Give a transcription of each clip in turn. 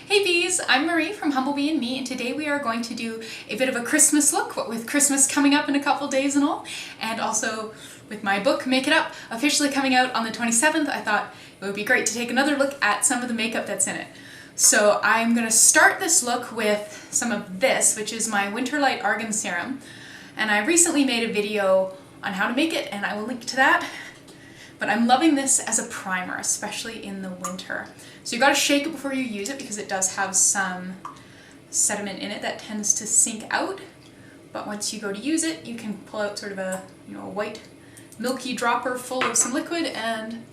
Hey bees, I'm Marie from Humblebee and Me, and today we are going to do a bit of a Christmas look, what with Christmas coming up in a couple days and all, and also with my book, Make It Up, officially coming out on the 27th, I thought it would be great to take another look at some of the makeup that's in it. So I'm going to start this look with some of this, which is my Winter Light Argan Serum, and I recently made a video on how to make it, and I will link to that. But I'm loving this as a primer, especially in the winter. So you gotta shake it before you use it because it does have some sediment in it that tends to sink out. But once you go to use it, you can pull out sort of a, a white milky dropper full of some liquid and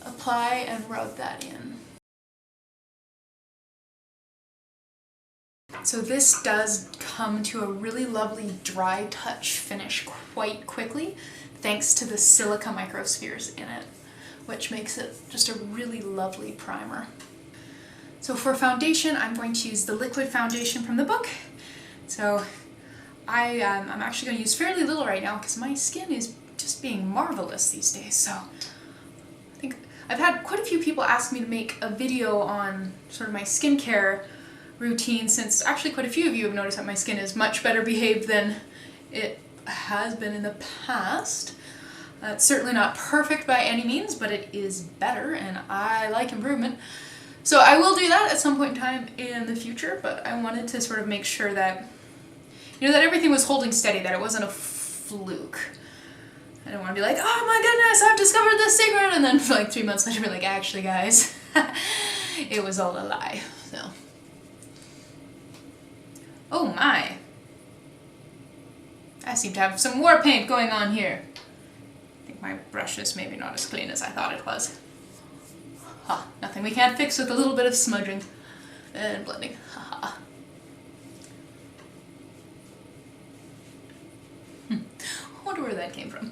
apply and rub that in. So this does come to a really lovely dry touch finish quite quickly, thanks to the silica microspheres in it, which makes it just a really lovely primer. So for foundation, I'm going to use the liquid foundation from the book. So I'm actually going to use fairly little right now because my skin is just being marvelous these days. So I think I've had quite a few people ask me to make a video on sort of my skincare routine, since actually quite a few of you have noticed that my skin is much better behaved than it has been in the past. It's certainly not perfect by any means, but it is better and I like improvement. So I will do that at some point in time in the future, but I wanted to sort of make sure that, that everything was holding steady, that it wasn't a fluke. I don't want to be like, oh my goodness, I've discovered this secret, and then for like 3 months later be like, actually guys, it was all a lie. So. Oh my. I seem to have some war paint going on here. I think my brush is maybe not as clean as I thought it was. Ha, nothing we can't fix with a little bit of smudging and blending. Ha ha. I wonder where that came from.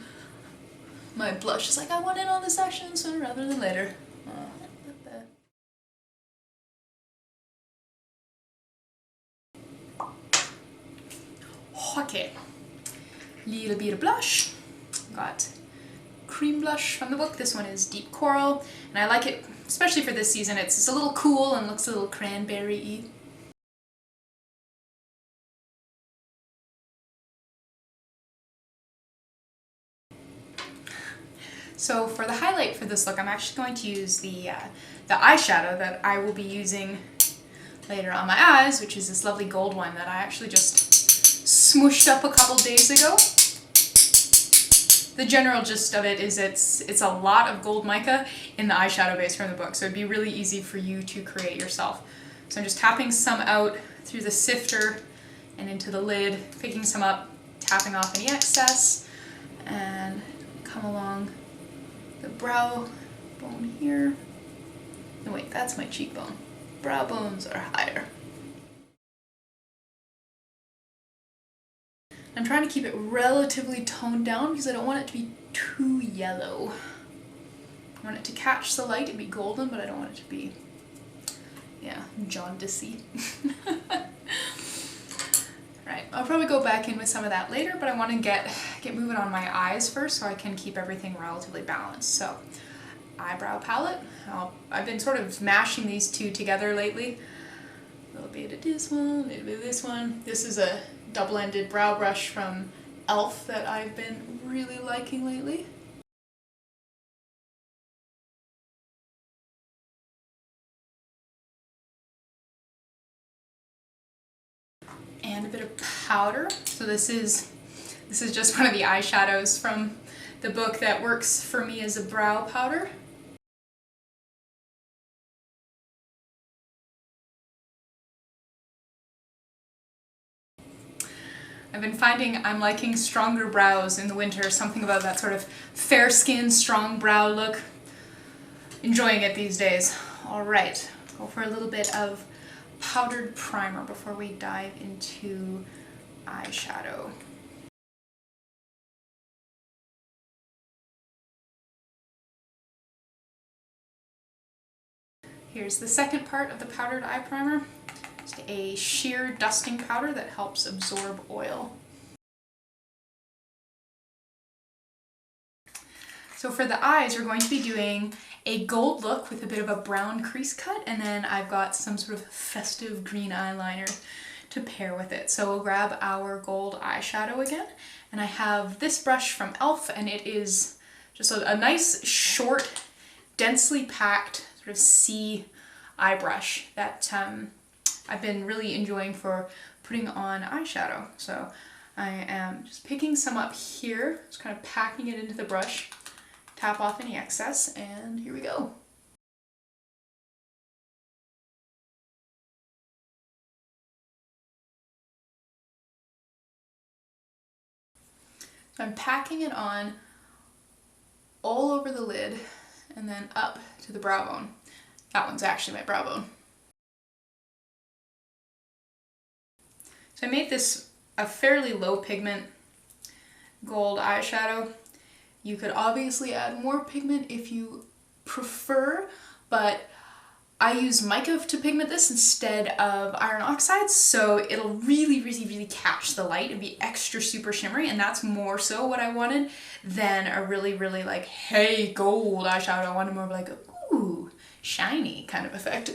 My blush is like, I want in on this action sooner rather than later. Okay. Little bit of blush. Got cream blush from the book. This one is Deep Coral, and I like it especially for this season. It's a little cool and looks a little cranberry-y. So for the highlight for this look, I'm actually going to use the eyeshadow that I will be using later on my eyes, which is this lovely gold one that I actually just smooshed up a couple days ago. The general gist of it is it's a lot of gold mica in the eyeshadow base from the book, so it'd be really easy for you to create yourself. So I'm just tapping some out through the sifter and into the lid, picking some up, tapping off any excess, and come along the brow bone here. No wait, that's my cheekbone. Brow bones are higher. I'm trying to keep it relatively toned down because I don't want it to be too yellow. I want it to catch the light and be golden, but I don't want it to be, jaundicey. Right, I'll probably go back in with some of that later, but I want to get moving on my eyes first so I can keep everything relatively balanced. So, eyebrow palette. I've been sort of mashing these two together lately. A little bit of this one, a little bit of this one. This is a double-ended brow brush from e.l.f. that I've been really liking lately. And a bit of powder. So this is just one of the eyeshadows from the book that works for me as a brow powder. I've been finding I'm liking stronger brows in the winter, something about that sort of fair skin, strong brow look. Enjoying it these days. Alright, go for a little bit of powdered primer before we dive into eyeshadow. Here's the second part of the powdered eye primer. Just a sheer dusting powder that helps absorb oil. So for the eyes, we're going to be doing a gold look with a bit of a brown crease cut, and then I've got some sort of festive green eyeliner to pair with it. So we'll grab our gold eyeshadow again, and I have this brush from e.l.f. and it is just a nice, short, densely packed sort of C eye brush that I've been really enjoying for putting on eyeshadow. So I am just picking some up here, just kind of packing it into the brush, tap off any excess, and here we go. So I'm packing it on all over the lid and then up to the brow bone. That one's actually my brow bone. So I made this a fairly low pigment gold eyeshadow. You could obviously add more pigment if you prefer, but I use mica to pigment this instead of iron oxide, so it'll really, really, really catch the light and be extra super shimmery, and that's more so what I wanted than a really, really like, hey, gold eyeshadow. I wanted more of like, ooh, shiny kind of effect.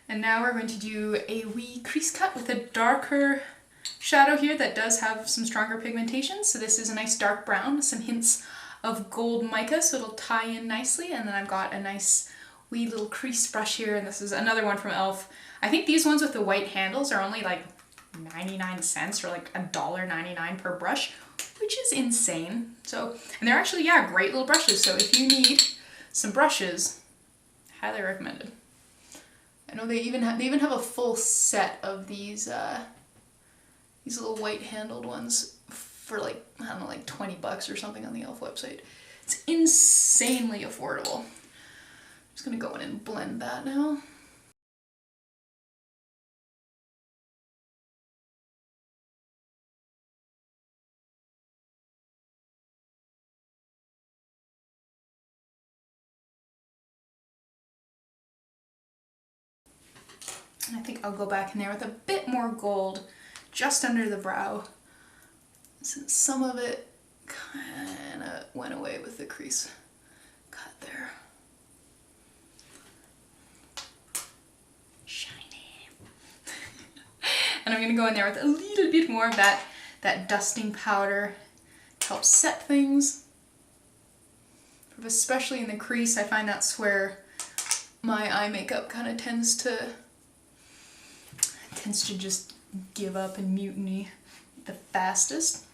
And now we're going to do a wee crease cut with a darker shadow here that does have some stronger pigmentation. So this is a nice dark brown, some hints of gold mica, so it'll tie in nicely. And then I've got a nice wee little crease brush here, and this is another one from e.l.f. I think these ones with the white handles are only like 99 cents or like $1.99 per brush, which is insane. So, and they're actually, yeah, great little brushes. So if you need some brushes, highly recommended. I know they even have a full set of these little white handled ones for like, I don't know, like 20 bucks or something on the e.l.f. website. It's insanely affordable. I'm just gonna go in and blend that now. And I think I'll go back in there with a bit more gold just under the brow, since some of it kind of went away with the crease cut there. Shiny. And I'm going to go in there with a little bit more of that dusting powder to help set things. Especially in the crease, I find that's where my eye makeup kind of tends to just give up and mutiny the fastest.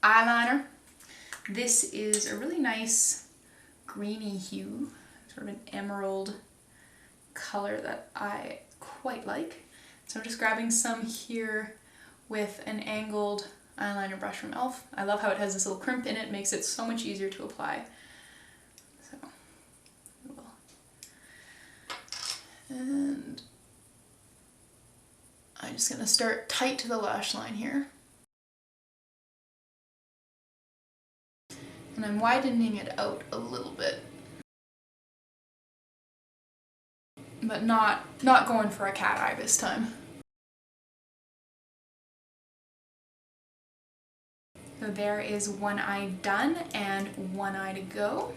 Eyeliner. This is a really nice greeny hue, sort of an emerald color that I quite like. So I'm just grabbing some here with an angled eyeliner brush from e.l.f. I love how it has this little crimp in it, makes it so much easier to apply. So, and I'm just going to start tight to the lash line here. And I'm widening it out a little bit. But not going for a cat eye this time. So there is one eye done and one eye to go.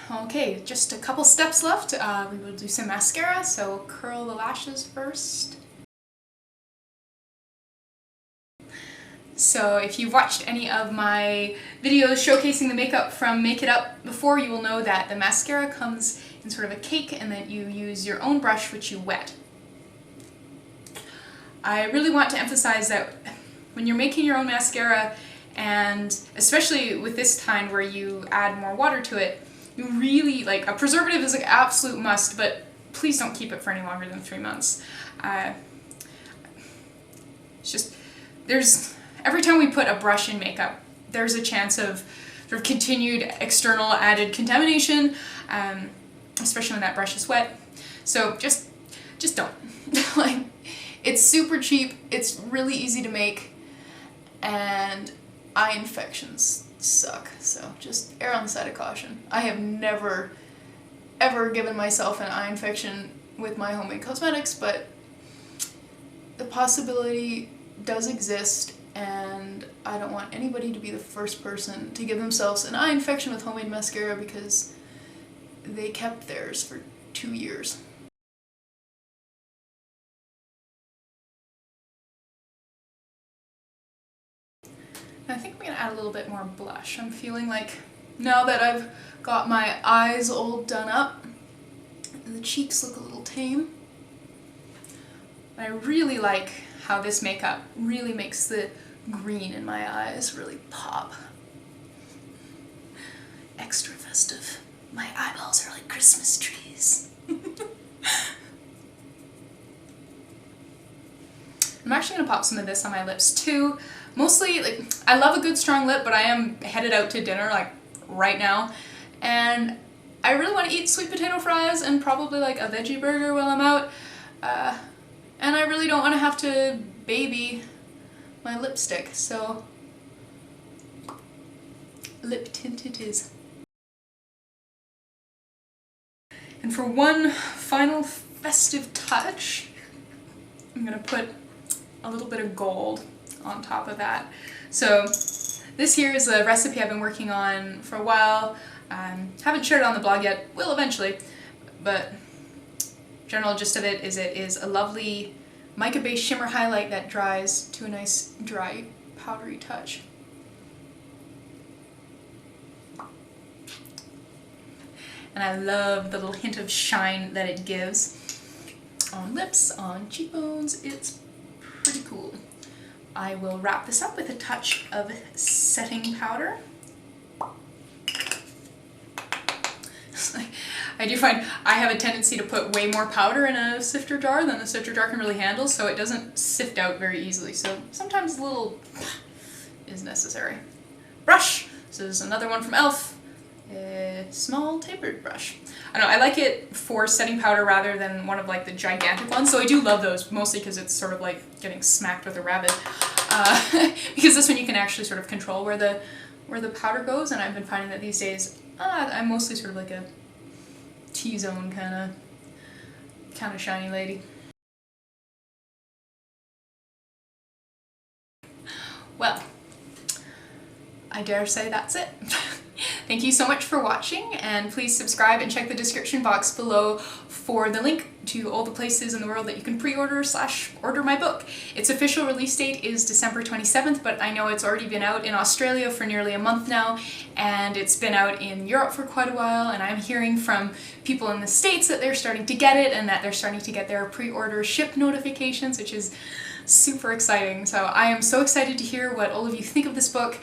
Okay, just a couple steps left. We will do some mascara, so curl the lashes first. So if you've watched any of my videos showcasing the makeup from Make It Up before, you will know that the mascara comes in sort of a cake and that you use your own brush which you wet. I really want to emphasize that when you're making your own mascara, and especially with this kind where you add more water to it, you really, like, a preservative is an absolute must, but please don't keep it for any longer than 3 months. It's just, every time we put a brush in makeup, there's a chance of sort of continued external added contamination, especially when that brush is wet. So just don't. Like, it's super cheap, it's really easy to make, and eye infections suck, so just err on the side of caution. I have never ever given myself an eye infection with my homemade cosmetics, but the possibility does exist, and I don't want anybody to be the first person to give themselves an eye infection with homemade mascara because they kept theirs for 2 years. I think I'm gonna add a little bit more blush. I'm feeling like now that I've got my eyes all done up, the cheeks look a little tame. I really like how this makeup really makes the green in my eyes really pop. Extra festive. My eyeballs are like Christmas trees. I'm actually gonna pop some of this on my lips too. Mostly, like, I love a good strong lip, but I am headed out to dinner like right now, and I really want to eat sweet potato fries and probably like a veggie burger while I'm out, and I really don't want to have to baby my lipstick, so lip tint it is. And for one final festive touch, I'm gonna put a little bit of gold on top of that. So this here is a recipe I've been working on for a while. Haven't shared it on the blog yet, will eventually, but general gist of it is a lovely mica base shimmer highlight that dries to a nice dry powdery touch. And I love the little hint of shine that it gives on lips, on cheekbones. It's pretty cool. I will wrap this up with a touch of setting powder. I do find I have a tendency to put way more powder in a sifter jar than the sifter jar can really handle, so it doesn't sift out very easily. So sometimes a little is necessary. Brush! This is another one from e.l.f. A small tapered brush. I don't know, I like it for setting powder rather than one of like the gigantic ones, so I do love those, mostly because it's sort of like getting smacked with a rabbit. Because this one you can actually sort of control where the powder goes, and I've been finding that these days I'm mostly sort of like a T-zone kind of shiny lady. Well, I dare say that's it. Thank you so much for watching, and please subscribe and check the description box below for the link to all the places in the world that you can pre-order / order my book. Its official release date is December 27th, but I know it's already been out in Australia for nearly a month now, and it's been out in Europe for quite a while, and I'm hearing from people in the States that they're starting to get it and that they're starting to get their pre-order ship notifications, which is super exciting. So I am so excited to hear what all of you think of this book,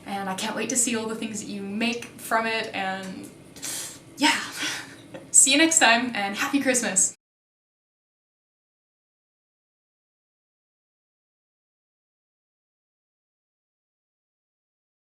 and I can't wait to see all the things that you make from it, and yeah. See you next time, and Happy Christmas!